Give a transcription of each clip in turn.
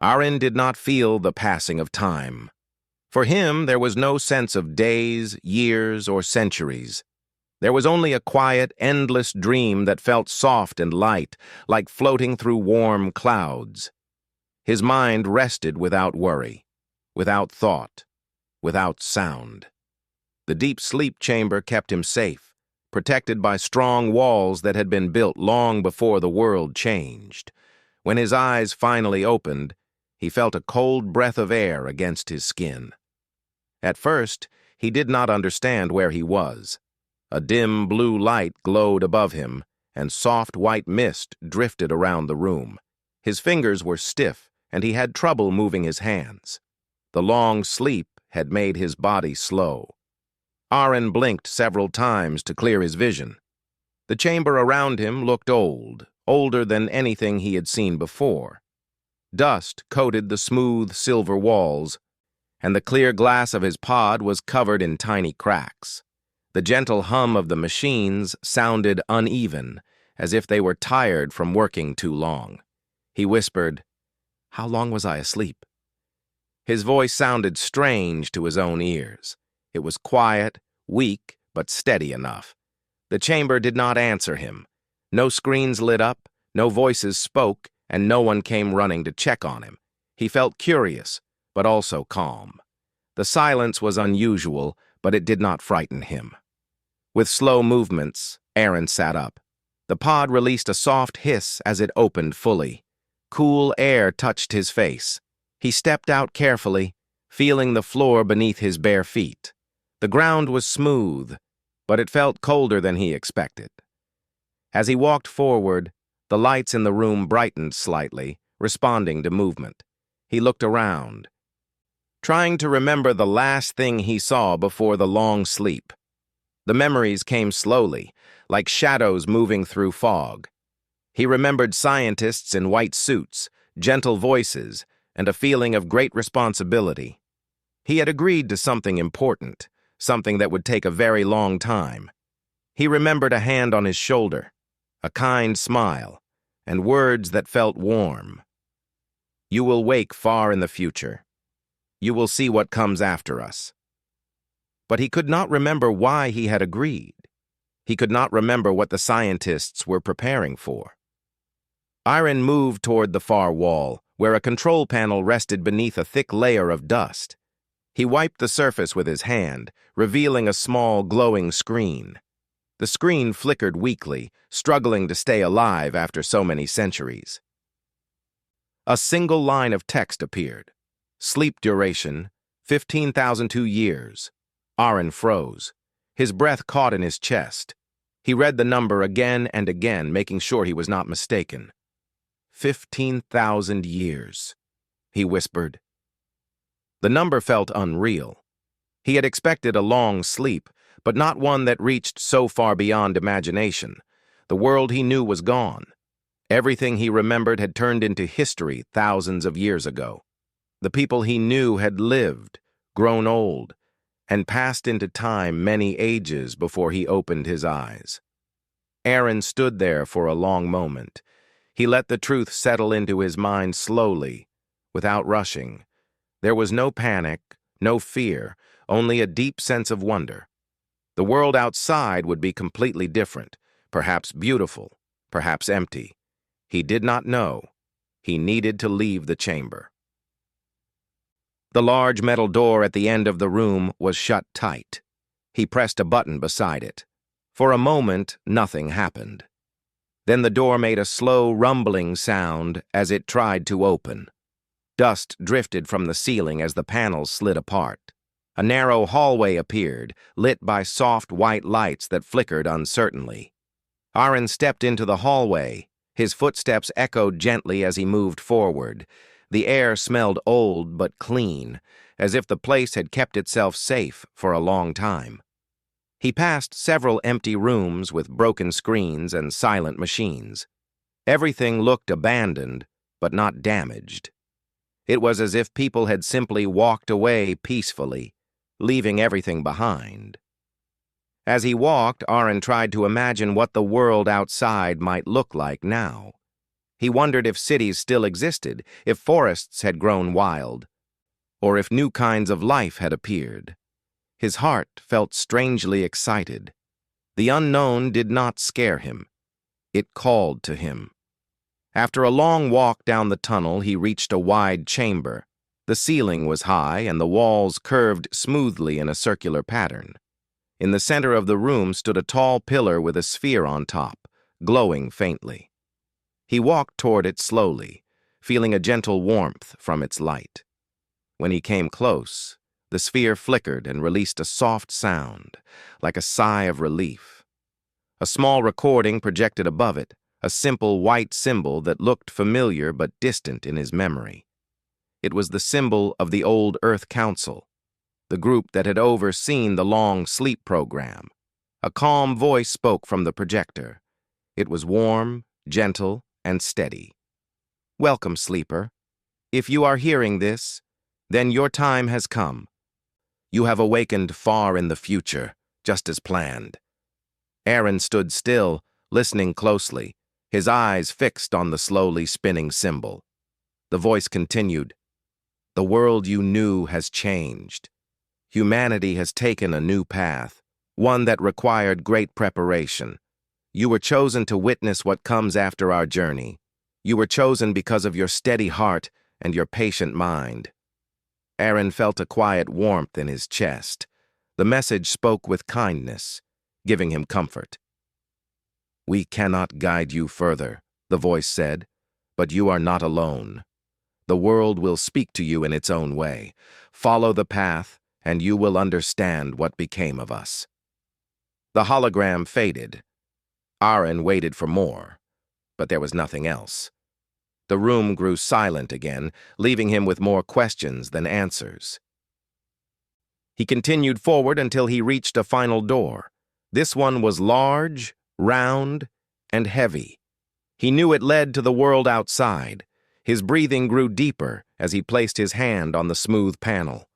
Aren did not feel the passing of time. For him, there was no sense of days, years, or centuries. There was only a quiet, endless dream that felt soft and light, like floating through warm clouds. His mind rested without worry, without thought, without sound. The deep sleep chamber kept him safe, protected by strong walls that had been built long before the world changed. When his eyes finally opened, he felt a cold breath of air against his skin. At first, he did not understand where he was. A dim blue light glowed above him, and soft white mist drifted around the room. His fingers were stiff, and he had trouble moving his hands. The long sleep had made his body slow. Aren blinked several times to clear his vision. The chamber around him looked old, older than anything he had seen before. Dust coated the smooth silver walls, and the clear glass of his pod was covered in tiny cracks. The gentle hum of the machines sounded uneven, as if they were tired from working too long. He whispered, "How long was I asleep?" His voice sounded strange to his own ears. It was quiet, weak, but steady enough. The chamber did not answer him. No screens lit up, no voices spoke, and no one came running to check on him. He felt curious, but also calm. The silence was unusual, but it did not frighten him. With slow movements, Aren sat up. The pod released a soft hiss as it opened fully. Cool air touched his face. He stepped out carefully, feeling the floor beneath his bare feet. The ground was smooth, but it felt colder than he expected. As he walked forward, the lights in the room brightened slightly, responding to movement. He looked around, trying to remember the last thing he saw before the long sleep. The memories came slowly, like shadows moving through fog. He remembered scientists in white suits, gentle voices, and a feeling of great responsibility. He had agreed to something important, something that would take a very long time. He remembered a hand on his shoulder, a kind smile, and words that felt warm. "You will wake far in the future. You will see what comes after us." But he could not remember why he had agreed. He could not remember what the scientists were preparing for. Aren moved toward the far wall, where a control panel rested beneath a thick layer of dust. He wiped the surface with his hand, revealing a small, glowing screen. The screen flickered weakly, struggling to stay alive after so many centuries. A single line of text appeared. Sleep duration, 15,002 years. Aren froze. His breath caught in his chest. He read the number again and again, making sure he was not mistaken. 15,000 years, he whispered. The number felt unreal. He had expected a long sleep, but not one that reached so far beyond imagination. The world he knew was gone. Everything he remembered had turned into history thousands of years ago. The people he knew had lived, grown old, and passed into time many ages before he opened his eyes. Aren stood there for a long moment. He let the truth settle into his mind slowly, without rushing. There was no panic, no fear, only a deep sense of wonder. The world outside would be completely different, perhaps beautiful, perhaps empty. He did not know. He needed to leave the chamber. The large metal door at the end of the room was shut tight. He pressed a button beside it. For a moment, nothing happened. Then the door made a slow, rumbling sound as it tried to open. Dust drifted from the ceiling as the panels slid apart. A narrow hallway appeared, lit by soft white lights that flickered uncertainly. Aren stepped into the hallway. His footsteps echoed gently as he moved forward. The air smelled old but clean, as if the place had kept itself safe for a long time. He passed several empty rooms with broken screens and silent machines. Everything looked abandoned, but not damaged. It was as if people had simply walked away peacefully, leaving everything behind. As he walked, Aren tried to imagine what the world outside might look like now. He wondered if cities still existed, if forests had grown wild, or if new kinds of life had appeared. His heart felt strangely excited. The unknown did not scare him. It called to him. After a long walk down the tunnel, he reached a wide chamber. The ceiling was high, and the walls curved smoothly in a circular pattern. In the center of the room stood a tall pillar with a sphere on top, glowing faintly. He walked toward it slowly, feeling a gentle warmth from its light. When he came close, the sphere flickered and released a soft sound, like a sigh of relief. A small recording projected above it, a simple white symbol that looked familiar but distant in his memory. It was the symbol of the old Earth Council, the group that had overseen the long sleep program. A calm voice spoke from the projector. It was warm, gentle, and steady. "Welcome, sleeper. If you are hearing this, then your time has come. You have awakened far in the future, just as planned." Aaron stood still, listening closely, his eyes fixed on the slowly spinning symbol. The voice continued, "The world you knew has changed. Humanity has taken a new path, one that required great preparation. You were chosen to witness what comes after our journey. You were chosen because of your steady heart and your patient mind." Aaron felt a quiet warmth in his chest. The message spoke with kindness, giving him comfort. "We cannot guide you further," the voice said, "but you are not alone. The world will speak to you in its own way. Follow the path, and you will understand what became of us." The hologram faded. Aaron waited for more, but there was nothing else. The room grew silent again, leaving him with more questions than answers. He continued forward until he reached a final door. This one was large, round, and heavy. He knew it led to the world outside. His breathing grew deeper as he placed his hand on the smooth panel.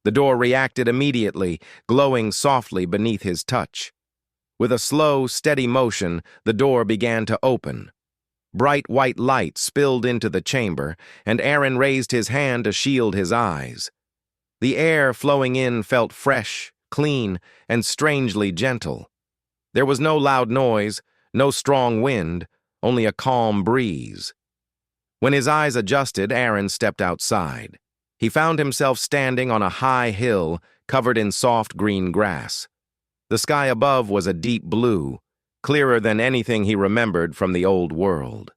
The door reacted immediately, glowing softly beneath his touch. With a slow, steady motion, the door began to open. Bright white light spilled into the chamber, and Aaron raised his hand to shield his eyes. The air flowing in felt fresh, clean, and strangely gentle. There was no loud noise, no strong wind, only a calm breeze. When his eyes adjusted, Aaron stepped outside. He found himself standing on a high hill covered in soft green grass. The sky above was a deep blue, clearer than anything he remembered from the old world.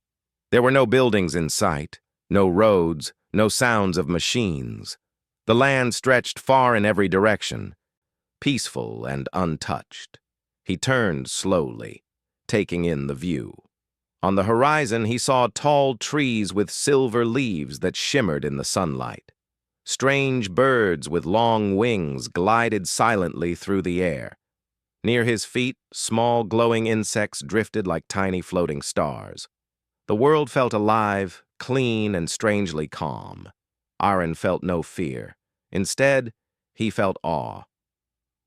There were no buildings in sight, no roads, no sounds of machines. The land stretched far in every direction, peaceful and untouched. He turned slowly, taking in the view. On the horizon, he saw tall trees with silver leaves that shimmered in the sunlight. Strange birds with long wings glided silently through the air. Near his feet, small glowing insects drifted like tiny floating stars. The world felt alive, clean, and strangely calm. Aaron felt no fear. Instead, he felt awe.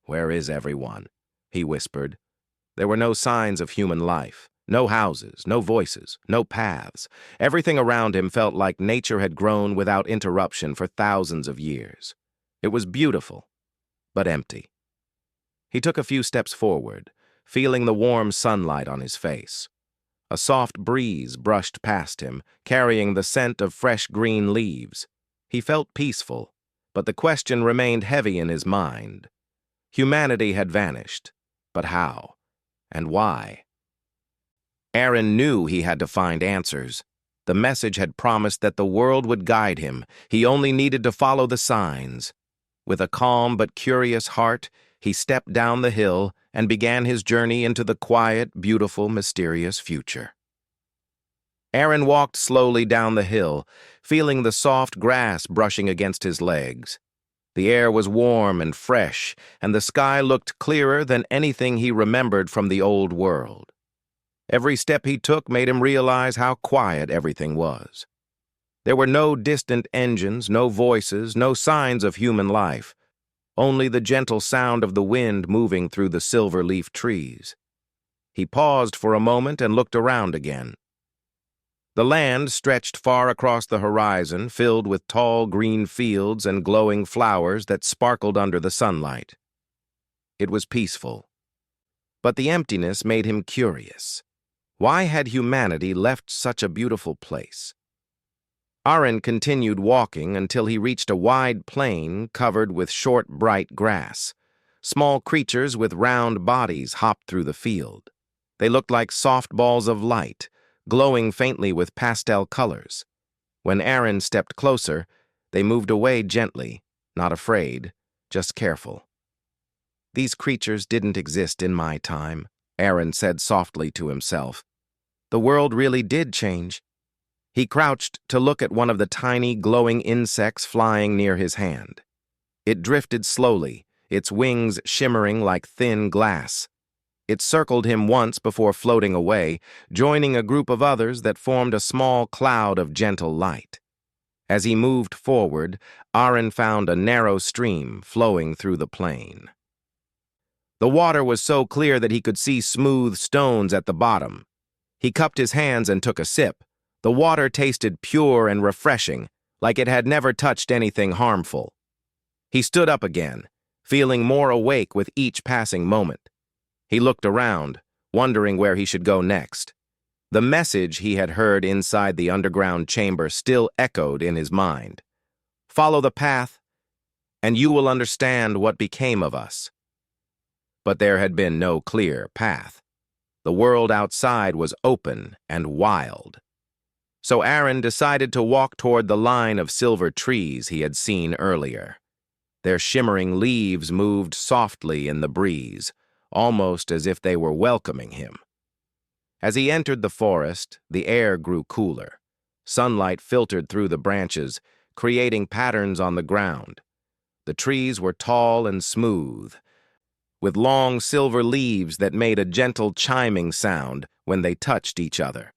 "Where is everyone?" he whispered. There were no signs of human life. No houses, no voices, no paths. Everything around him felt like nature had grown without interruption for thousands of years. It was beautiful, but empty. He took a few steps forward, feeling the warm sunlight on his face. A soft breeze brushed past him, carrying the scent of fresh green leaves. He felt peaceful, but the question remained heavy in his mind. Humanity had vanished, but how? And why? Aaron knew he had to find answers. The message had promised that the world would guide him. He only needed to follow the signs. With a calm but curious heart, he stepped down the hill and began his journey into the quiet, beautiful, mysterious future. Aaron walked slowly down the hill, feeling the soft grass brushing against his legs. The air was warm and fresh, and the sky looked clearer than anything he remembered from the old world. Every step he took made him realize how quiet everything was. There were no distant engines, no voices, no signs of human life, only the gentle sound of the wind moving through the silver-leaf trees. He paused for a moment and looked around again. The land stretched far across the horizon, filled with tall green fields and glowing flowers that sparkled under the sunlight. It was peaceful. But the emptiness made him curious. Why had humanity left such a beautiful place? Aaron continued walking until he reached a wide plain covered with short, bright grass. Small creatures with round bodies hopped through the field. They looked like soft balls of light, glowing faintly with pastel colors. When Aaron stepped closer, they moved away gently, not afraid, just careful. "These creatures didn't exist in my time," Aaron said softly to himself. "The world really did change." He crouched to look at one of the tiny, glowing insects flying near his hand. It drifted slowly, its wings shimmering like thin glass. It circled him once before floating away, joining a group of others that formed a small cloud of gentle light. As he moved forward, Aaron found a narrow stream flowing through the plain. The water was so clear that he could see smooth stones at the bottom. He cupped his hands and took a sip. The water tasted pure and refreshing, like it had never touched anything harmful. He stood up again, feeling more awake with each passing moment. He looked around, wondering where he should go next. The message he had heard inside the underground chamber still echoed in his mind. "Follow the path, and you will understand what became of us." But there had been no clear path. The world outside was open and wild. So Aaron decided to walk toward the line of silver trees he had seen earlier. Their shimmering leaves moved softly in the breeze, almost as if they were welcoming him. As he entered the forest, the air grew cooler. Sunlight filtered through the branches, creating patterns on the ground. The trees were tall and smooth, with long silver leaves that made a gentle chiming sound when they touched each other.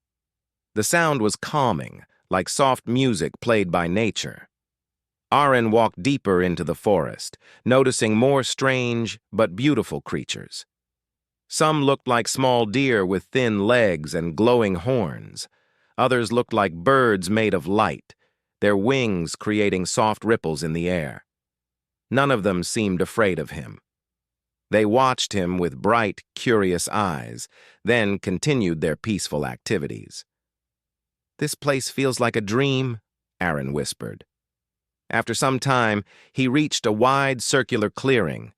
The sound was calming, like soft music played by nature. Aaron walked deeper into the forest, noticing more strange but beautiful creatures. Some looked like small deer with thin legs and glowing horns. Others looked like birds made of light, their wings creating soft ripples in the air. None of them seemed afraid of him. They watched him with bright, curious eyes, then continued their peaceful activities. "This place feels like a dream," Aaron whispered. After some time, he reached a wide circular clearing.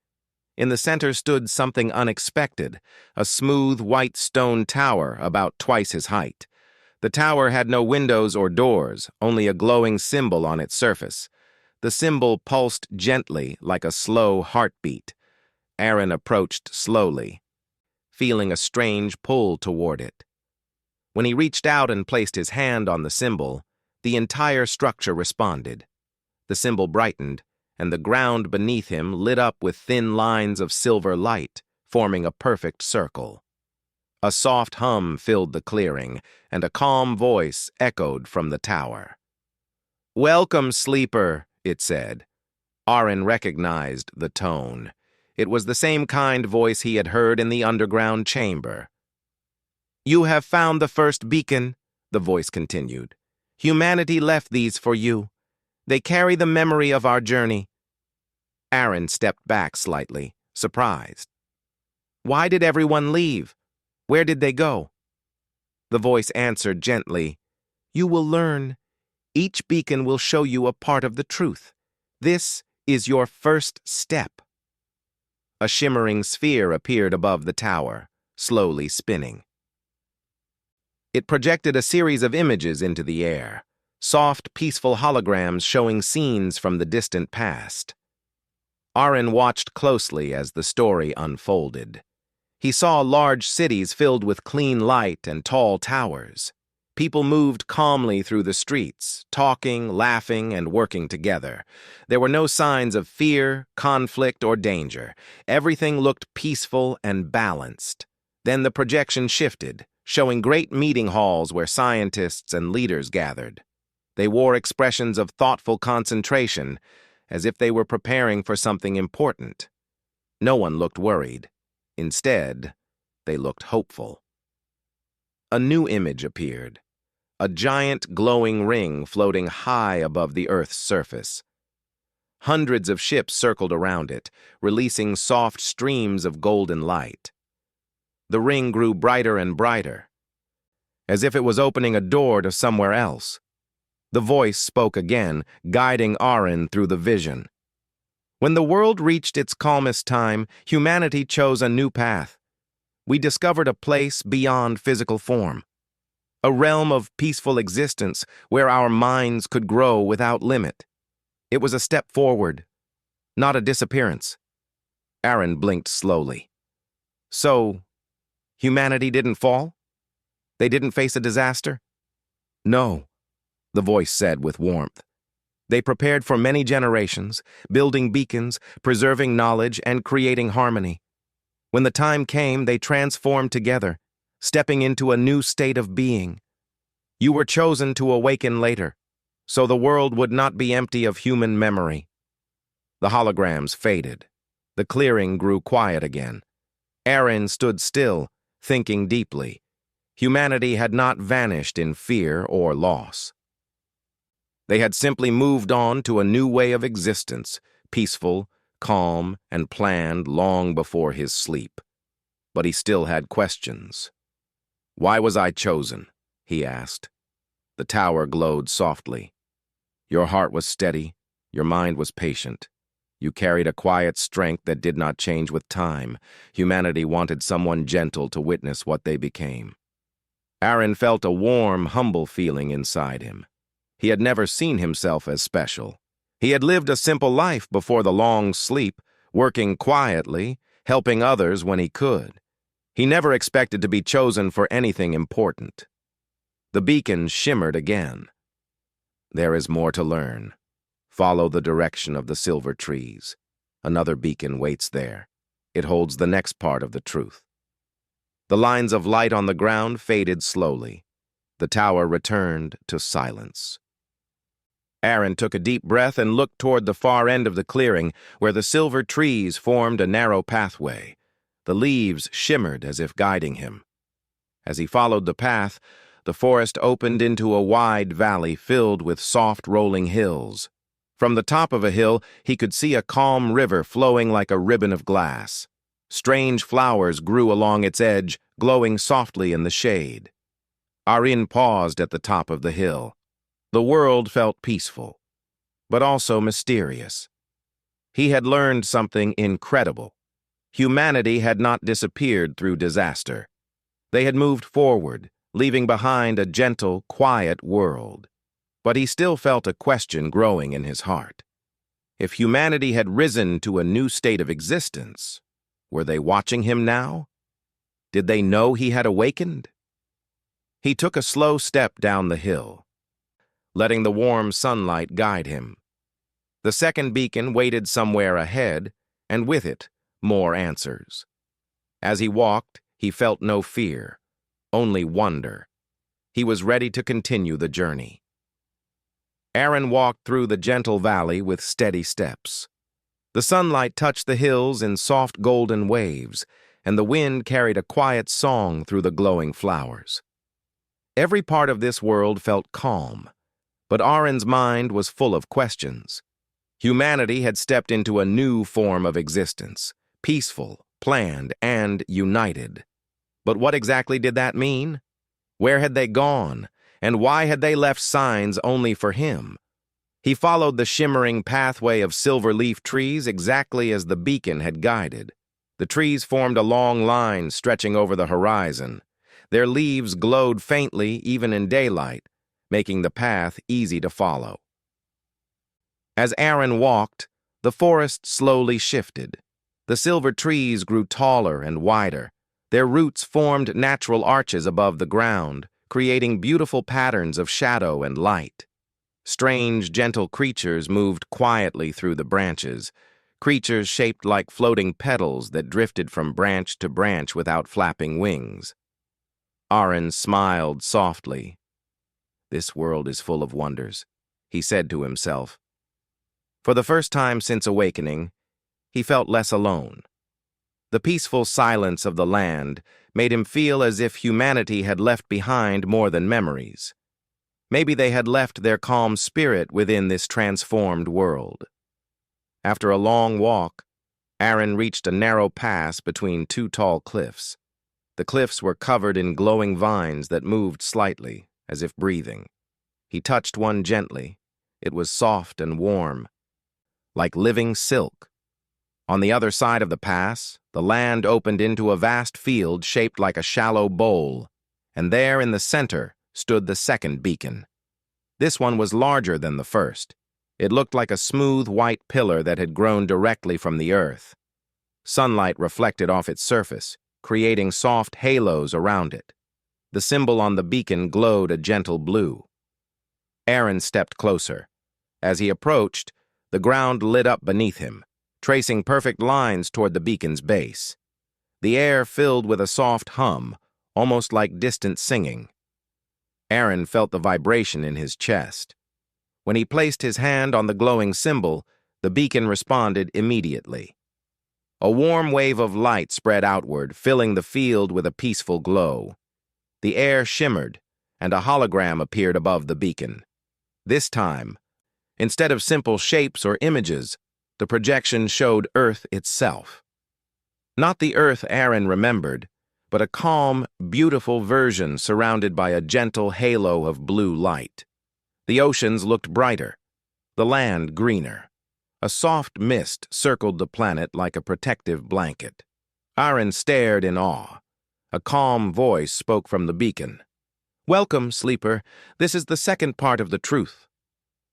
In the center stood something unexpected, a smooth white stone tower about twice his height. The tower had no windows or doors, only a glowing symbol on its surface. The symbol pulsed gently like a slow heartbeat. Aaron approached slowly, feeling a strange pull toward it. When he reached out and placed his hand on the symbol, the entire structure responded. The symbol brightened, and the ground beneath him lit up with thin lines of silver light, forming a perfect circle. A soft hum filled the clearing, and a calm voice echoed from the tower. "Welcome, sleeper," it said. Aaron recognized the tone. It was the same kind voice he had heard in the underground chamber. "You have found the first beacon," the voice continued. "Humanity left these for you. They carry the memory of our journey." Aaron stepped back slightly, surprised. "Why did everyone leave? Where did they go?" The voice answered gently, "You will learn. Each beacon will show you a part of the truth. This is your first step." A shimmering sphere appeared above the tower, slowly spinning. It projected a series of images into the air, soft, peaceful holograms showing scenes from the distant past. Aaron watched closely as the story unfolded. He saw large cities filled with clean light and tall towers. People moved calmly through the streets, talking, laughing, and working together. There were no signs of fear, conflict, or danger. Everything looked peaceful and balanced. Then the projection shifted, showing great meeting halls where scientists and leaders gathered. They wore expressions of thoughtful concentration, as if they were preparing for something important. No one looked worried. Instead, they looked hopeful. A new image appeared. a giant glowing ring floating high above the Earth's surface. Hundreds of ships circled around it, releasing soft streams of golden light. The ring grew brighter and brighter, as if it was opening a door to somewhere else. The voice spoke again, guiding Aaron through the vision. When the world reached its calmest time, humanity chose a new path. We discovered a place beyond physical form, a realm of peaceful existence where our minds could grow without limit. It was a step forward, not a disappearance. Aaron blinked slowly. So, humanity didn't fall? They didn't face a disaster? No, the voice said with warmth. They prepared for many generations, building beacons, preserving knowledge, and creating harmony. When the time came, they transformed together, stepping into a new state of being. You were chosen to awaken later, so the world would not be empty of human memory. The holograms faded. The clearing grew quiet again. Aaron stood still, thinking deeply. Humanity had not vanished in fear or loss. They had simply moved on to a new way of existence, peaceful, calm, and planned long before his sleep. But he still had questions. "Why was I chosen?" he asked. The tower glowed softly. "Your heart was steady, your mind was patient. You carried a quiet strength that did not change with time. Humanity wanted someone gentle to witness what they became." Aaron felt a warm, humble feeling inside him. He had never seen himself as special. He had lived a simple life before the long sleep, working quietly, helping others when he could. He never expected to be chosen for anything important. The beacon shimmered again. "There is more to learn. Follow the direction of the silver trees. Another beacon waits there. It holds the next part of the truth." The lines of light on the ground faded slowly. The tower returned to silence. Aaron took a deep breath and looked toward the far end of the clearing, where the silver trees formed a narrow pathway. The leaves shimmered as if guiding him. As he followed the path, the forest opened into a wide valley filled with soft rolling hills. From the top of a hill, he could see a calm river flowing like a ribbon of glass. Strange flowers grew along its edge, glowing softly in the shade. Aaron paused at the top of the hill. The world felt peaceful, but also mysterious. He had learned something incredible. Humanity had not disappeared through disaster. They had moved forward, leaving behind a gentle, quiet world. But he still felt a question growing in his heart. If humanity had risen to a new state of existence, were they watching him now? Did they know he had awakened? He took a slow step down the hill, letting the warm sunlight guide him. The second beacon waited somewhere ahead, and with it, more answers. As he walked, he felt no fear, only wonder. He was ready to continue the journey. Aaron walked through the gentle valley with steady steps. The sunlight touched the hills in soft golden waves, and the wind carried a quiet song through the glowing flowers. Every part of this world felt calm, but Aaron's mind was full of questions. Humanity had stepped into a new form of existence, peaceful, planned, and united. But what exactly did that mean? Where had they gone, and why had they left signs only for him? He followed the shimmering pathway of silver leaf trees exactly as the beacon had guided. The trees formed a long line stretching over the horizon. Their leaves glowed faintly even in daylight, making the path easy to follow. As Aaron walked, the forest slowly shifted. The silver trees grew taller and wider. Their roots formed natural arches above the ground, creating beautiful patterns of shadow and light. Strange, gentle creatures moved quietly through the branches, creatures shaped like floating petals that drifted from branch to branch without flapping wings. Aaron smiled softly. "This world is full of wonders," he said to himself. For the first time since awakening, he felt less alone. The peaceful silence of the land made him feel as if humanity had left behind more than memories. Maybe they had left their calm spirit within this transformed world. After a long walk, Aaron reached a narrow pass between two tall cliffs. The cliffs were covered in glowing vines that moved slightly, as if breathing. He touched one gently. It was soft and warm, like living silk. On the other side of the pass, the land opened into a vast field shaped like a shallow bowl, and there in the center stood the second beacon. This one was larger than the first. It looked like a smooth white pillar that had grown directly from the earth. Sunlight reflected off its surface, creating soft halos around it. The symbol on the beacon glowed a gentle blue. Aaron stepped closer. As he approached, the ground lit up beneath him, tracing perfect lines toward the beacon's base. The air filled with a soft hum, almost like distant singing. Aaron felt the vibration in his chest. When he placed his hand on the glowing symbol, the beacon responded immediately. A warm wave of light spread outward, filling the field with a peaceful glow. The air shimmered, and a hologram appeared above the beacon. This time, instead of simple shapes or images, the projection showed Earth itself. Not the Earth Aaron remembered, but a calm, beautiful version surrounded by a gentle halo of blue light. The oceans looked brighter, the land greener. A soft mist circled the planet like a protective blanket. Aaron stared in awe. A calm voice spoke from the beacon. "Welcome, sleeper. This is the second part of the truth."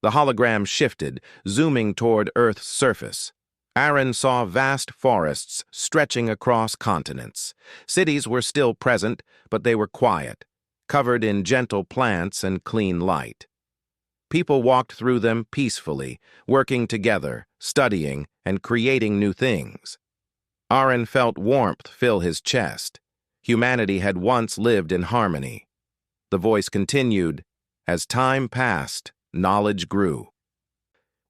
The hologram shifted, zooming toward Earth's surface. Aaron saw vast forests stretching across continents. Cities were still present, but they were quiet, covered in gentle plants and clean light. People walked through them peacefully, working together, studying, and creating new things. Aaron felt warmth fill his chest. Humanity had once lived in harmony. The voice continued, "As time passed, knowledge grew.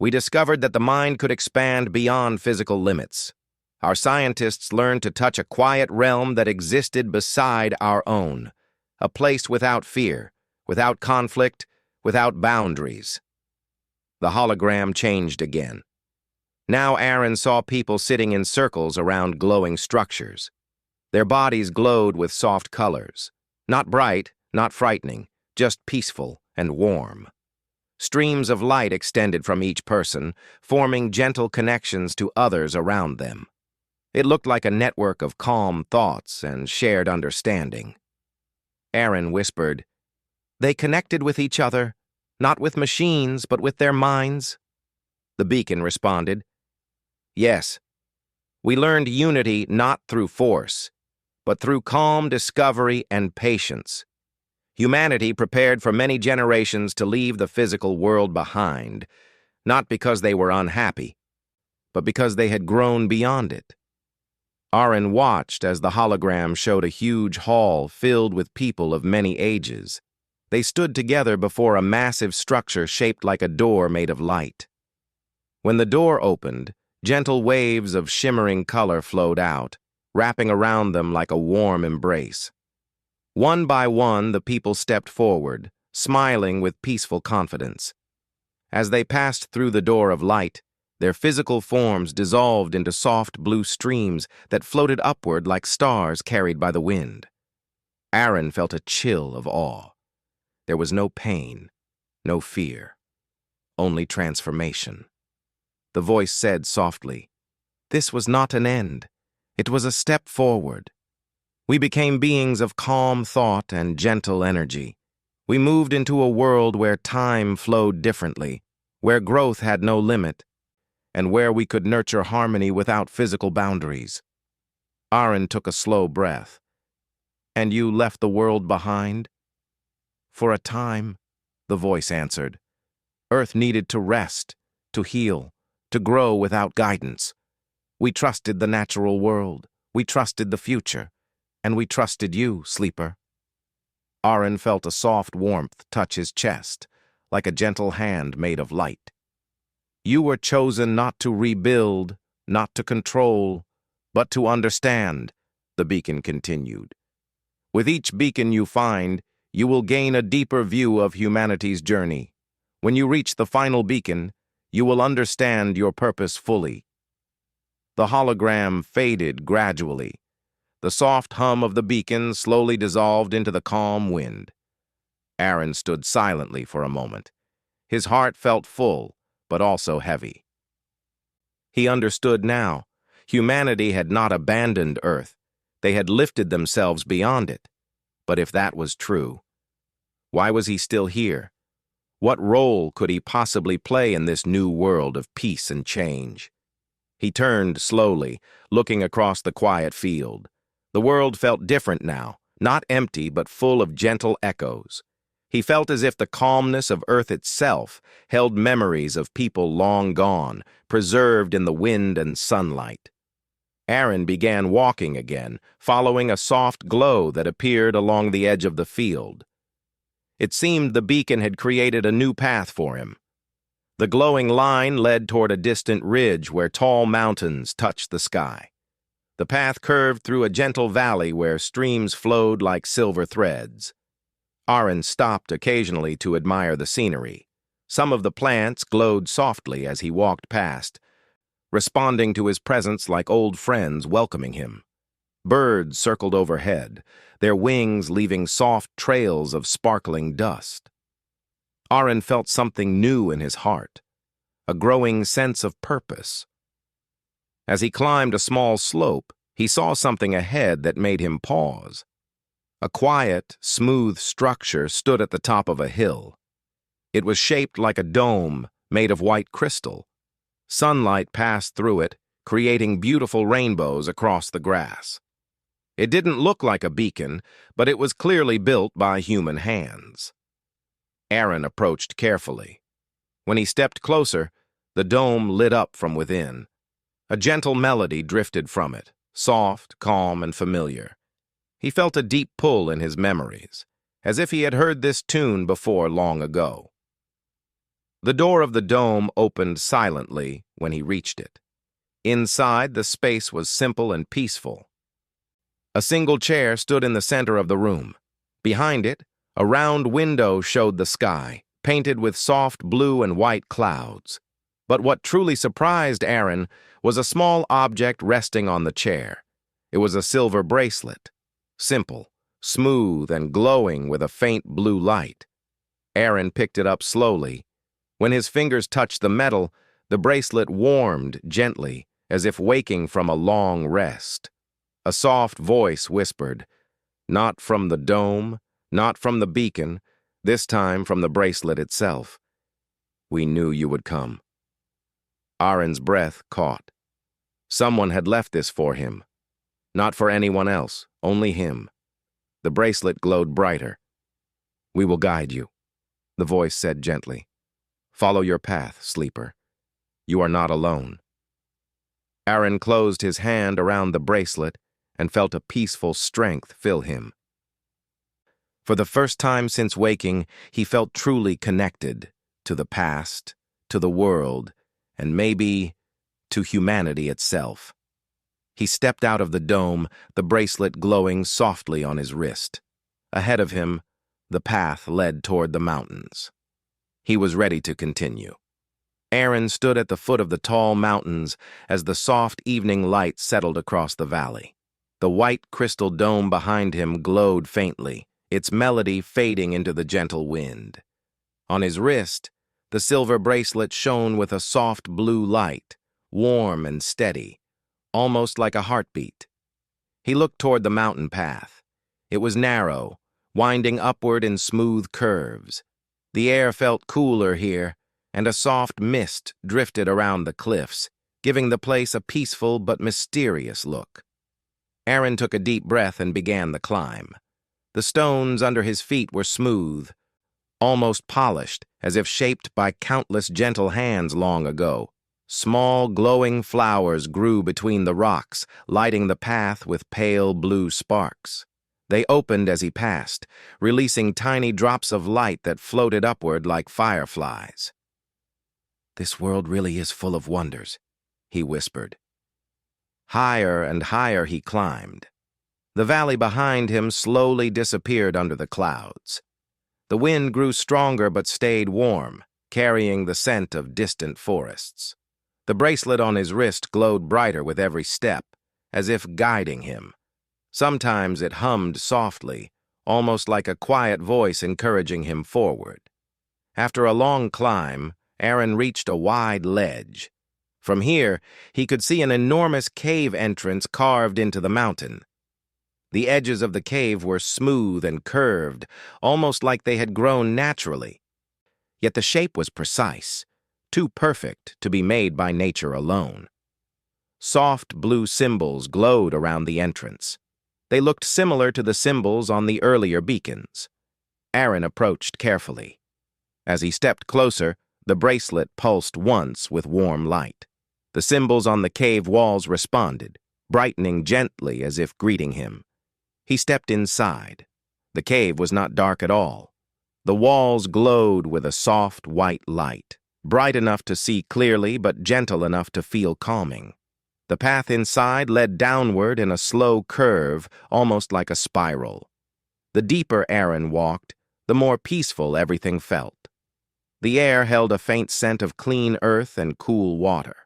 We discovered that the mind could expand beyond physical limits. Our scientists learned to touch a quiet realm that existed beside our own, a place without fear, without conflict, without boundaries." The hologram changed again. Now Aaron saw people sitting in circles around glowing structures. Their bodies glowed with soft colors. Not bright, not frightening, just peaceful and warm. Streams of light extended from each person, forming gentle connections to others around them. It looked like a network of calm thoughts and shared understanding. Aaron whispered, "They connected with each other, not with machines, but with their minds." The beacon responded, "Yes. We learned unity not through force, but through calm discovery and patience. Humanity prepared for many generations to leave the physical world behind, not because they were unhappy, but because they had grown beyond it." Aaron watched as the hologram showed a huge hall filled with people of many ages. They stood together before a massive structure shaped like a door made of light. When the door opened, gentle waves of shimmering color flowed out, wrapping around them like a warm embrace. One by one, the people stepped forward, smiling with peaceful confidence. As they passed through the door of light, their physical forms dissolved into soft blue streams that floated upward like stars carried by the wind. Aaron felt a chill of awe. There was no pain, no fear, only transformation. The voice said softly, "This was not an end. It was a step forward. We became beings of calm thought and gentle energy. We moved into a world where time flowed differently, where growth had no limit, and where we could nurture harmony without physical boundaries." Aaron took a slow breath. "And you left the world behind?" "For a time," the voice answered. "Earth needed to rest, to heal, to grow without guidance. We trusted the natural world. We trusted the future. And we trusted you, sleeper." Aaron felt a soft warmth touch his chest, like a gentle hand made of light. "You were chosen not to rebuild, not to control, but to understand," the beacon continued. "With each beacon you find, you will gain a deeper view of humanity's journey. When you reach the final beacon, you will understand your purpose fully. The hologram faded gradually. The soft hum of the beacon slowly dissolved into the calm wind. Aaron stood silently for a moment. His heart felt full, but also heavy. He understood now. Humanity had not abandoned Earth. They had lifted themselves beyond it. But if that was true, why was he still here? What role could he possibly play in this new world of peace and change? He turned slowly, looking across the quiet field. The world felt different now, not empty but full of gentle echoes. He felt as if the calmness of Earth itself held memories of people long gone, preserved in the wind and sunlight. Aaron began walking again, following a soft glow that appeared along the edge of the field. It seemed the beacon had created a new path for him. The glowing line led toward a distant ridge where tall mountains touched the sky. The path curved through a gentle valley where streams flowed like silver threads. Aaron stopped occasionally to admire the scenery. Some of the plants glowed softly as he walked past, responding to his presence like old friends welcoming him. Birds circled overhead, their wings leaving soft trails of sparkling dust. Aaron felt something new in his heart, a growing sense of purpose. As he climbed a small slope, he saw something ahead that made him pause. A quiet, smooth structure stood at the top of a hill. It was shaped like a dome made of white crystal. Sunlight passed through it, creating beautiful rainbows across the grass. It didn't look like a beacon, but it was clearly built by human hands. Aaron approached carefully. When he stepped closer, the dome lit up from within. A gentle melody drifted from it, soft, calm, and familiar. He felt a deep pull in his memories, as if he had heard this tune before long ago. The door of the dome opened silently when he reached it. Inside, the space was simple and peaceful. A single chair stood in the center of the room. Behind it, a round window showed the sky, painted with soft blue and white clouds. But what truly surprised Aaron was a small object resting on the chair. It was a silver bracelet, simple, smooth, and glowing with a faint blue light. Aaron picked it up slowly. When his fingers touched the metal, the bracelet warmed gently, as if waking from a long rest. A soft voice whispered, "Not from the dome, not from the beacon, this time from the bracelet itself. We knew you would come." Aaron's breath caught. Someone had left this for him. Not for anyone else, only him. The bracelet glowed brighter. "We will guide you," the voice said gently. "Follow your path, sleeper. You are not alone." Aaron closed his hand around the bracelet and felt a peaceful strength fill him. For the first time since waking, he felt truly connected to the past, to the world, and maybe to humanity itself. He stepped out of the dome, the bracelet glowing softly on his wrist. Ahead of him, the path led toward the mountains. He was ready to continue. Aaron stood at the foot of the tall mountains as the soft evening light settled across the valley. The white crystal dome behind him glowed faintly, its melody fading into the gentle wind. On his wrist, the silver bracelet shone with a soft blue light, warm and steady, almost like a heartbeat. He looked toward the mountain path. It was narrow, winding upward in smooth curves. The air felt cooler here, and a soft mist drifted around the cliffs, giving the place a peaceful but mysterious look. Aaron took a deep breath and began the climb. The stones under his feet were smooth, almost polished, as if shaped by countless gentle hands long ago. Small, glowing flowers grew between the rocks, lighting the path with pale blue sparks. They opened as he passed, releasing tiny drops of light that floated upward like fireflies. "This world really is full of wonders," he whispered. Higher and higher he climbed. The valley behind him slowly disappeared under the clouds. The wind grew stronger but stayed warm, carrying the scent of distant forests. The bracelet on his wrist glowed brighter with every step, as if guiding him. Sometimes it hummed softly, almost like a quiet voice encouraging him forward. After a long climb, Aaron reached a wide ledge. From here, he could see an enormous cave entrance carved into the mountain. The edges of the cave were smooth and curved, almost like they had grown naturally. Yet the shape was precise, too perfect to be made by nature alone. Soft blue symbols glowed around the entrance. They looked similar to the symbols on the earlier beacons. Aaron approached carefully. As he stepped closer, the bracelet pulsed once with warm light. The symbols on the cave walls responded, brightening gently as if greeting him. He stepped inside. The cave was not dark at all. The walls glowed with a soft white light, bright enough to see clearly but gentle enough to feel calming. The path inside led downward in a slow curve, almost like a spiral. The deeper Aaron walked, the more peaceful everything felt. The air held a faint scent of clean earth and cool water.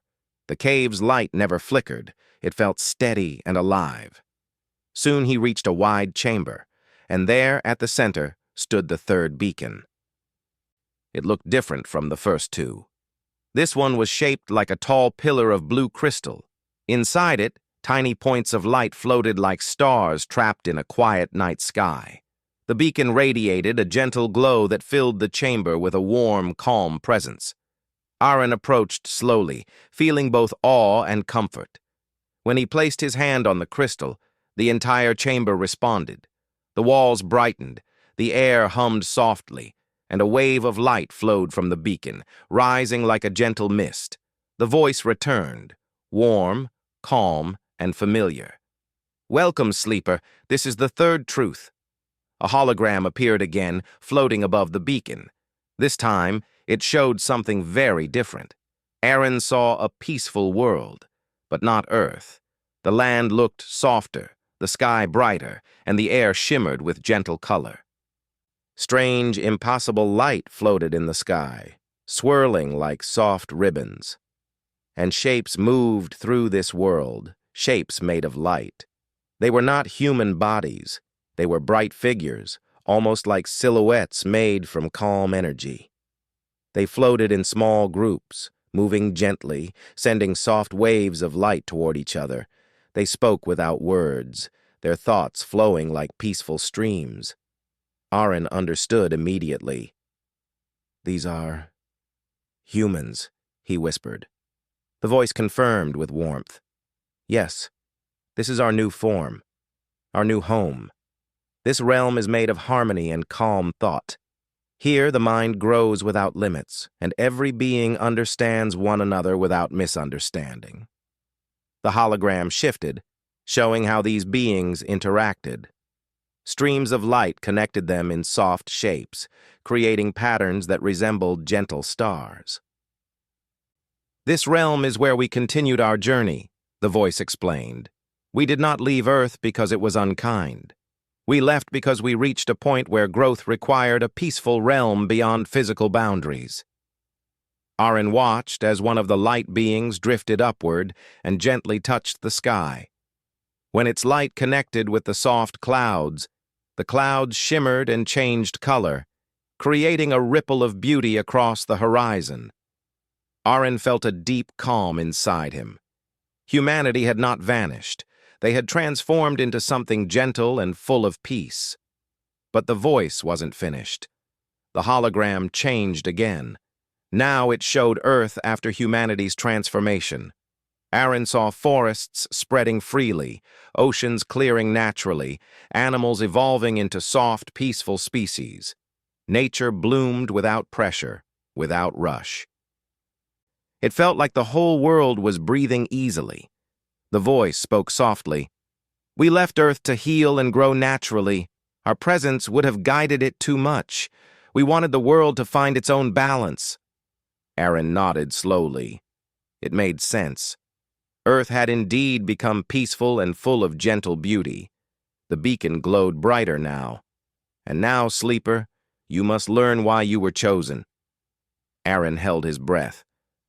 The cave's light never flickered. It felt steady and alive. Soon he reached a wide chamber, and there, at the center, stood the third beacon. It looked different from the first two. This one was shaped like a tall pillar of blue crystal. Inside it, tiny points of light floated like stars trapped in a quiet night sky. The beacon radiated a gentle glow that filled the chamber with a warm, calm presence. Aaron approached slowly, feeling both awe and comfort. When he placed his hand on the crystal, the entire chamber responded. The walls brightened, the air hummed softly, and a wave of light flowed from the beacon, rising like a gentle mist. The voice returned, warm, calm, and familiar. "Welcome, sleeper. This is the third truth." A hologram appeared again, floating above the beacon. This time, it showed something very different. Aaron saw a peaceful world, but not Earth. The land looked softer, the sky brighter, and the air shimmered with gentle color. Strange, impossible light floated in the sky, swirling like soft ribbons. And shapes moved through this world, shapes made of light. They were not human bodies. They were bright figures, almost like silhouettes made from calm energy. They floated in small groups, moving gently, sending soft waves of light toward each other. They spoke without words, their thoughts flowing like peaceful streams. Aaron understood immediately. "These are humans," he whispered. The voice confirmed with warmth. "Yes, this is our new form, our new home. This realm is made of harmony and calm thought. Here the mind grows without limits, and every being understands one another without misunderstanding." The hologram shifted, showing how these beings interacted. Streams of light connected them in soft shapes, creating patterns that resembled gentle stars. "This realm is where we continued our journey," the voice explained. "We did not leave Earth because it was unkind. We left because we reached a point where growth required a peaceful realm beyond physical boundaries." Aaron watched as one of the light beings drifted upward and gently touched the sky. When its light connected with the soft clouds, the clouds shimmered and changed color, creating a ripple of beauty across the horizon. Aaron felt a deep calm inside him. Humanity had not vanished. They had transformed into something gentle and full of peace. But the voice wasn't finished. The hologram changed again. Now it showed Earth after humanity's transformation. Aaron saw forests spreading freely, oceans clearing naturally, animals evolving into soft, peaceful species. Nature bloomed without pressure, without rush. It felt like the whole world was breathing easily. The voice spoke softly. "We left Earth to heal and grow naturally. Our presence would have guided it too much. We wanted the world to find its own balance." Aaron nodded slowly. It made sense. Earth had indeed become peaceful and full of gentle beauty. The beacon glowed brighter now. "And now, sleeper, you must learn why you were chosen." Aaron held his breath.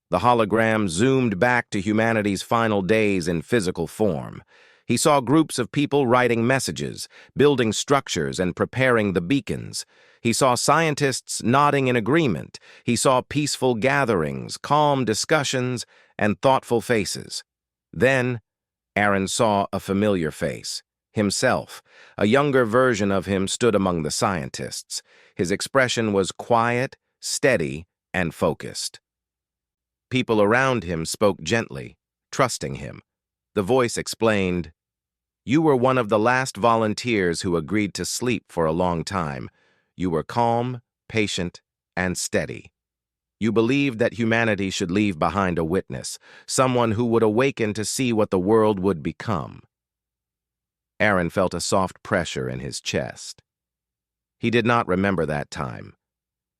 The hologram zoomed back to humanity's final days in physical form. He saw groups of people writing messages, building structures, and preparing the beacons. He saw scientists nodding in agreement. He saw peaceful gatherings, calm discussions, and thoughtful faces. Then, Aaron saw a familiar face. Himself. A younger version of him stood among the scientists. His expression was quiet, steady, and focused. People around him spoke gently, trusting him. The voice explained, "You were one of the last volunteers who agreed to sleep for a long time. You were calm, patient, and steady. You believed that humanity should leave behind a witness, someone who would awaken to see what the world would become." Aaron felt a soft pressure in his chest. He did not remember that time.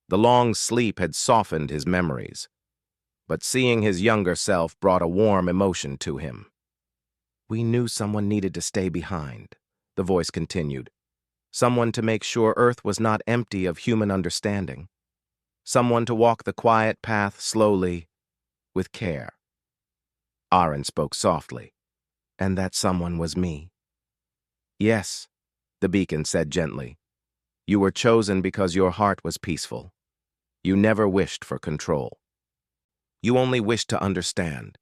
The long sleep had softened his memories, but seeing his younger self brought a warm emotion to him. "We knew someone needed to stay behind," the voice continued. "Someone to make sure Earth was not empty of human understanding. Someone to walk the quiet path slowly, with care." Aaron spoke softly. "And that someone was me." "Yes," the beacon said gently. "You were chosen because your heart was peaceful. You never wished for control. You only wished to understand."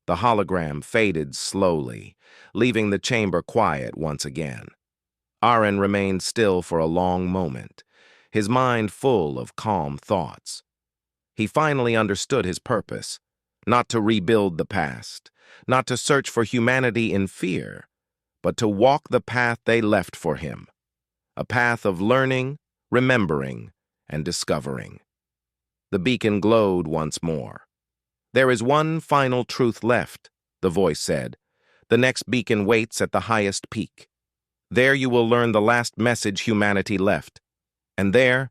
The hologram faded slowly, leaving the chamber quiet once again. Aaron remained still for a long moment, his mind full of calm thoughts. He finally understood his purpose, not to rebuild the past, not to search for humanity in fear, but to walk the path they left for him, a path of learning, remembering, and discovering. The beacon glowed once more. "There is one final truth left," the voice said. "The next beacon waits at the highest peak. There you will learn the last message humanity left, and there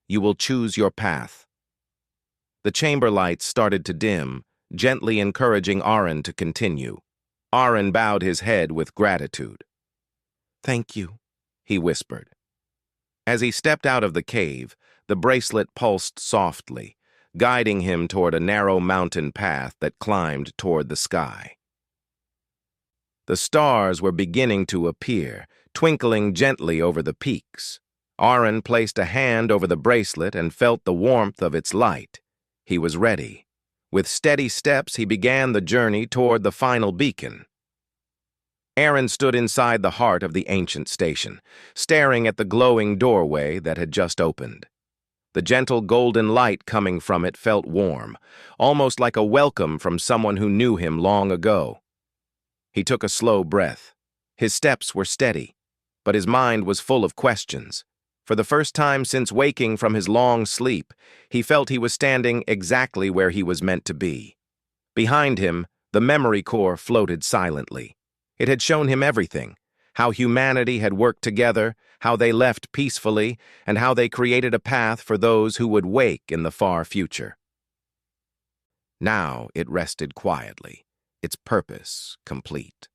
you will choose your path." The chamber lights started to dim, gently encouraging Aaron to continue. Aaron bowed his head with gratitude. "Thank you," he whispered. As he stepped out of the cave, the bracelet pulsed softly, guiding him toward a narrow mountain path that climbed toward the sky. The stars were beginning to appear, twinkling gently over the peaks. Aaron placed a hand over the bracelet and felt the warmth of its light. He was ready. With steady steps, he began the journey toward the final beacon. Aaron stood inside the heart of the ancient station, staring at the glowing doorway that had just opened. The gentle golden light coming from it felt warm, almost like a welcome from someone who knew him long ago. He took a slow breath. His steps were steady, but his mind was full of questions. For the first time since waking from his long sleep, he felt he was standing exactly where he was meant to be. Behind him, the memory core floated silently. It had shown him everything, how humanity had worked together, how they left peacefully, and how they created a path for those who would wake in the far future. Now it rested quietly, its purpose complete.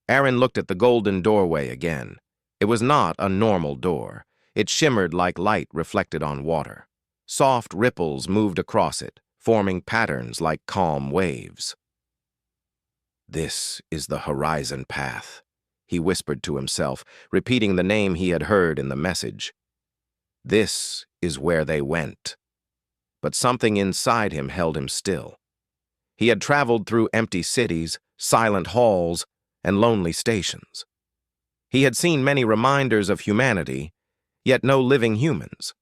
Aaron looked at the golden doorway again. It was not a normal door. It shimmered like light reflected on water. Soft ripples moved across it, forming patterns like calm waves. "This is the horizon path," he whispered to himself, repeating the name he had heard in the message. "This is where they went." But something inside him held him still. He had traveled through empty cities, silent halls, and lonely stations. He had seen many reminders of humanity, yet no living humans.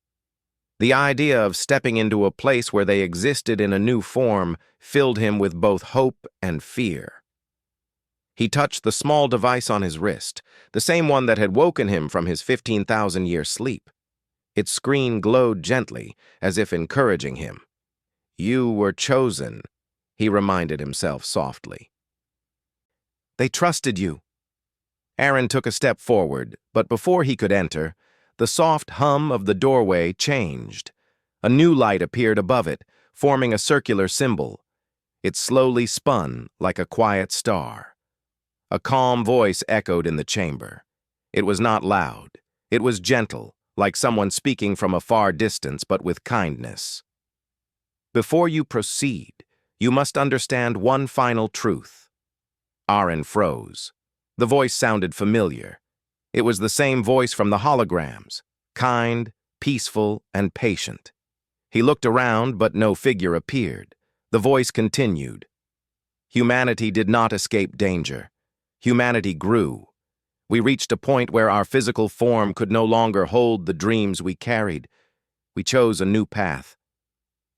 The idea of stepping into a place where they existed in a new form filled him with both hope and fear. He touched the small device on his wrist, the same one that had woken him from his 15,000-year sleep. Its screen glowed gently, as if encouraging him. "You were chosen," he reminded himself softly. "They trusted you." Aaron took a step forward, but before he could enter, the soft hum of the doorway changed. A new light appeared above it, forming a circular symbol. It slowly spun like a quiet star. A calm voice echoed in the chamber. It was not loud. It was gentle, like someone speaking from a far distance, but with kindness. Before you proceed, you must understand one final truth. Aaron froze. The voice sounded familiar. It was the same voice from the holograms, kind, peaceful, and patient. He looked around, but no figure appeared. The voice continued. Humanity did not escape danger. Humanity grew. We reached a point where our physical form could no longer hold the dreams we carried. We chose a new path.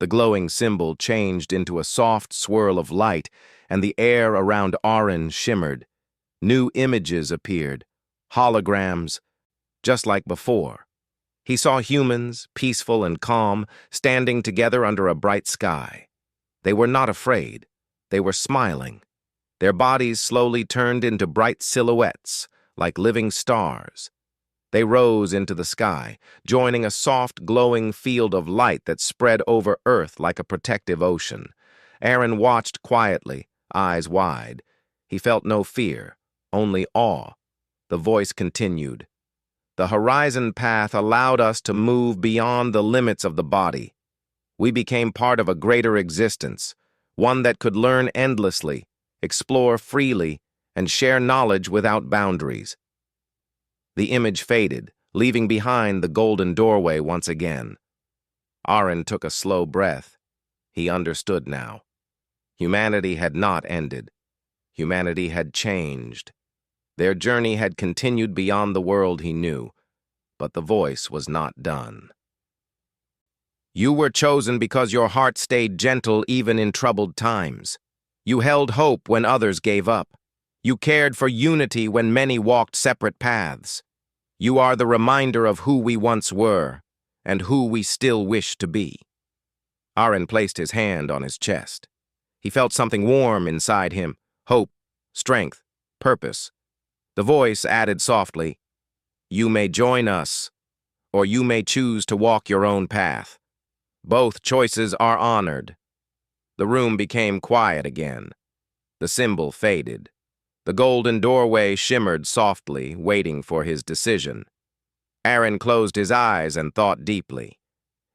The glowing symbol changed into a soft swirl of light, and the air around Aaron shimmered. New images appeared, holograms, just like before. He saw humans, peaceful and calm, standing together under a bright sky. They were not afraid. They were smiling. Their bodies slowly turned into bright silhouettes, like living stars. They rose into the sky, joining a soft, glowing field of light that spread over Earth like a protective ocean. Aaron watched quietly, eyes wide. He felt no fear, only awe. The voice continued. The horizon path allowed us to move beyond the limits of the body. We became part of a greater existence, one that could learn endlessly, explore freely, and share knowledge without boundaries. The image faded, leaving behind the golden doorway once again. Aaron took a slow breath. He understood now. Humanity had not ended. Humanity had changed. Their journey had continued beyond the world he knew, but the voice was not done. You were chosen because your heart stayed gentle even in troubled times. You held hope when others gave up. You cared for unity when many walked separate paths. You are the reminder of who we once were and who we still wish to be. Aaron placed his hand on his chest. He felt something warm inside him, hope, strength, purpose. The voice added softly, You may join us, or you may choose to walk your own path. Both choices are honored. The room became quiet again. The symbol faded. The golden doorway shimmered softly, waiting for his decision. Aaron closed his eyes and thought deeply.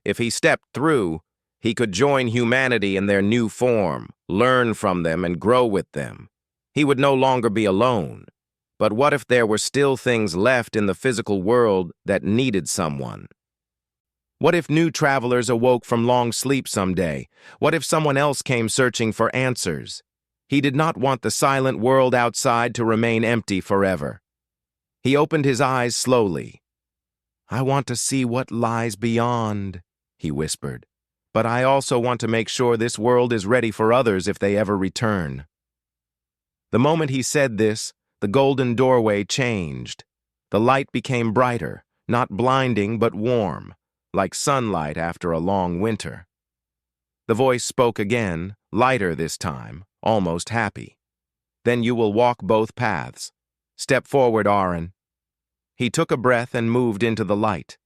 If he stepped through, he could join humanity in their new form, learn from them and grow with them. He would no longer be alone. But what if there were still things left in the physical world that needed someone? What if new travelers awoke from long sleep someday? What if someone else came searching for answers? He did not want the silent world outside to remain empty forever. He opened his eyes slowly. I want to see what lies beyond, he whispered. But I also want to make sure this world is ready for others if they ever return. The moment he said this, the golden doorway changed. The light became brighter, not blinding but warm, like sunlight after a long winter. The voice spoke again, lighter this time, almost happy. Then you will walk both paths. Step forward, Aaron. He took a breath and moved into the light.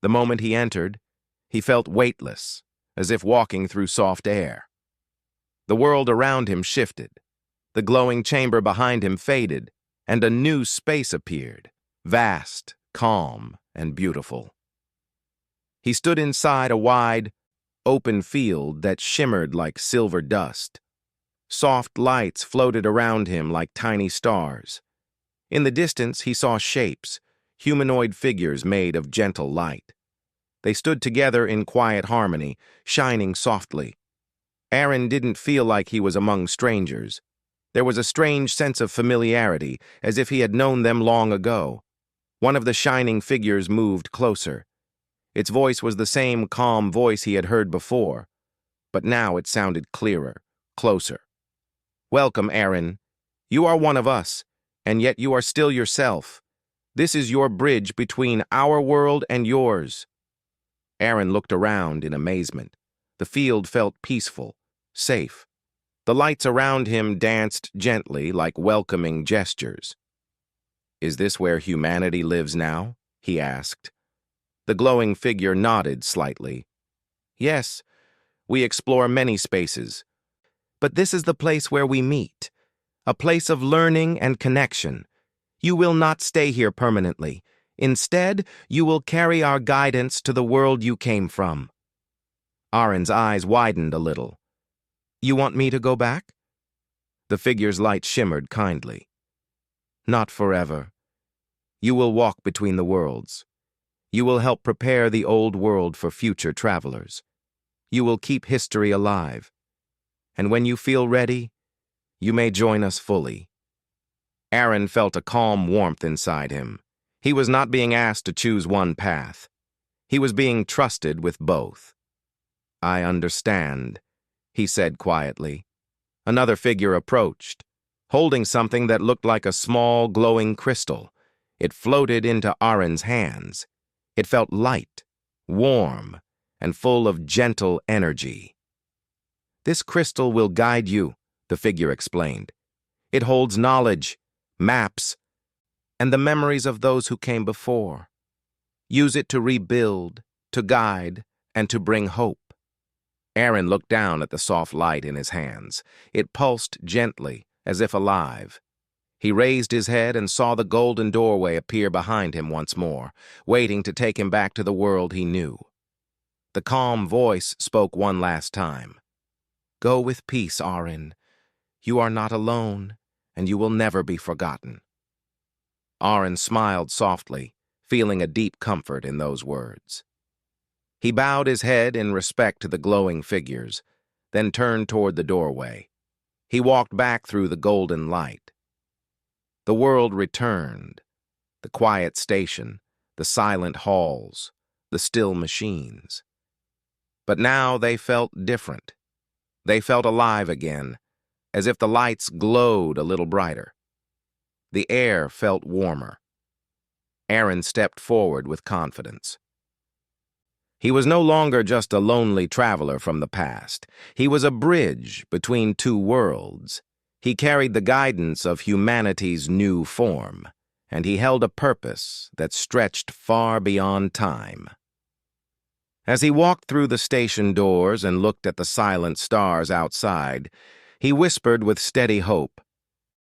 The moment he entered, he felt weightless, as if walking through soft air. The world around him shifted. The glowing chamber behind him faded, and a new space appeared, vast, calm, and beautiful. He stood inside a wide, open field that shimmered like silver dust. Soft lights floated around him like tiny stars. In the distance, he saw shapes, humanoid figures made of gentle light. They stood together in quiet harmony, shining softly. Aaron didn't feel like he was among strangers. There was a strange sense of familiarity, as if he had known them long ago. One of the shining figures moved closer. Its voice was the same calm voice he had heard before, but now it sounded clearer, closer. Welcome, Aaron. You are one of us, and yet you are still yourself. This is your bridge between our world and yours. Aaron looked around in amazement. The field felt peaceful, safe. The lights around him danced gently like welcoming gestures. Is this where humanity lives now? He asked. The glowing figure nodded slightly. Yes, we explore many spaces. But this is the place where we meet. a place of learning and connection. You will not stay here permanently. Instead, you will carry our guidance to the world you came from." Arin's eyes widened a little. "You want me to go back?" The figure's light shimmered kindly. "Not forever. You will walk between the worlds. You will help prepare the old world for future travelers. You will keep history alive. And when you feel ready, you may join us fully." Arin felt a calm warmth inside him. He was not being asked to choose one path. He was being trusted with both. "I understand," he said quietly. Another figure approached, holding something that looked like a small, glowing crystal. It floated into Arin's hands. It felt light, warm, and full of gentle energy. "This crystal will guide you," the figure explained. "It holds knowledge, maps, and the memories of those who came before. Use it to rebuild, to guide, and to bring hope." Arin looked down at the soft light in his hands. It pulsed gently, as if alive. He raised his head and saw the golden doorway appear behind him once more, waiting to take him back to the world he knew. The calm voice spoke one last time. "Go with peace, Arin. You are not alone, and you will never be forgotten." Arin smiled softly, feeling a deep comfort in those words. He bowed his head in respect to the glowing figures, then turned toward the doorway. He walked back through the golden light. The world returned. The quiet station, the silent halls, the still machines. But now they felt different. They felt alive again, as if the lights glowed a little brighter. The air felt warmer. Arin stepped forward with confidence. He was no longer just a lonely traveler from the past. He was a bridge between two worlds. He carried the guidance of humanity's new form, and he held a purpose that stretched far beyond time. As he walked through the station doors and looked at the silent stars outside, he whispered with steady hope,